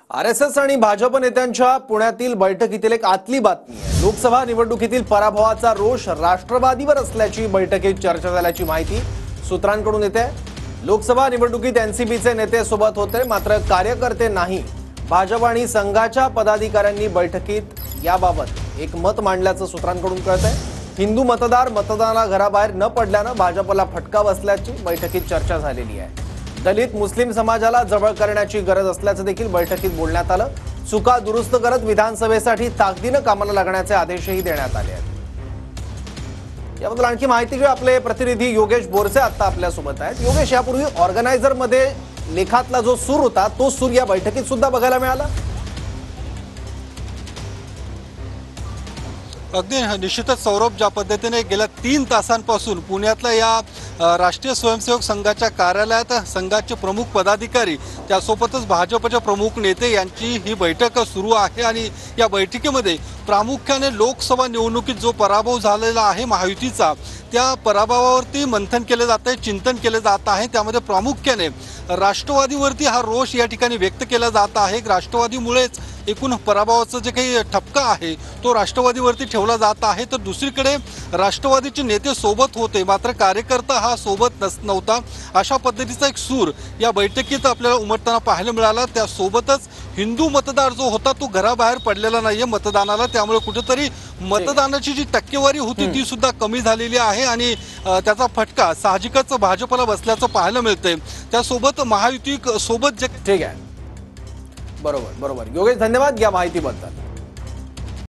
RSS आणि भाजप नेत्यांच्या पुण्यातील बैठकीतील एक आतली बातमी आहे। लोकसभा निवडणुकीतील पराभवाचा रोष राष्ट्रवादीवर असल्याची बैठकीत चर्चा झाल्याची माहिती सूत्रांकडून येते। लोकसभा निवडणुकीत एनसीपीचे नेते सोबत होते, मात्र कार्यकर्ते नाही। भाजप आणि संघाच्या पदाधिकाऱ्यांनी बैठकीत याबाबत एक मत मांडल्याचं सूत्रांकडून कळतंय। हिंदू मतदार मतदानाला घराबाहेर न पडल्यानं भाजपला फटका बसल्याची बैठकीत चर्चा झालेली आहे। दलित मुस्लिम समाजाला जवळ करण्याची गरज असल्याचं देखील बैठकीत बोलण्यात आलं। चुका दुरुस्त करत विधानसभेसाठी ताकदीनं कामाला लागण्याचे आदेशही देण्यात आले आहेत। याबद्दल आणखी माहिती घेऊ, आपले प्रतिनिधी योगेश बोरसे आता आपल्या सोबत आहेत। योगेश, यापूर्वी ऑर्गनायझर मध्ये लेखातला जो सूर होता तो सूर या बैठकीत सुद्धा बघायला मिळाला? अगदी निश्चितच सौरभ, ज्या पद्धतीने गेल्या 3 तासांपासून पुण्यातल्या या राष्ट्रीय स्वयंसेवक संघाच्या कार्यालयात संघाचे प्रमुख पदाधिकारी त्यासोबतच भाजपचे प्रमुख नेते यांची ही बैठक सुरू आहे आणि या बैठकीमध्ये प्रामुख्याने लोकसभा निवडणुकीत जो पराभव झालेला आहे महायुतीचा, त्या पराभवावरती मंथन केले जाते, चिंतन केले जात आहे। त्यामध्ये प्रामुख्याने राष्ट्रवादीवरती हा रोष या ठिकाणी व्यक्त केला जात आहे। राष्ट्रवादीमुळेच एकूण पराभवाचा जे काही ठपका आहे तो राष्ट्रवादीवरती ठेवला जात आहे। तर दुसरीकडे राष्ट्रवादीचे नेते सोबत होते, मात्र कार्यकर्ता हा सोबत नव्हता, अशा पद्धतीचा एक सूर या बैठकीत आपल्याला उमटताना पाहायला मिळाला। त्यासोबतच हिंदू मतदार जो होता तो घराबाहेर पडलेला नाहीये मतदानाला, त्यामुळे कुठेतरी मतदानाची जी टक्केवारी होती ती सुद्धा कमी झालेली आहे आणि त्याचा फटका साहजिकच भाजपला बसल्याचं पाहायला मिळतंय। त्यासोबत महायुती सोबत जे ठीक आहे, बरोबर योगेश, धन्यवाद या माहितीबद्दल।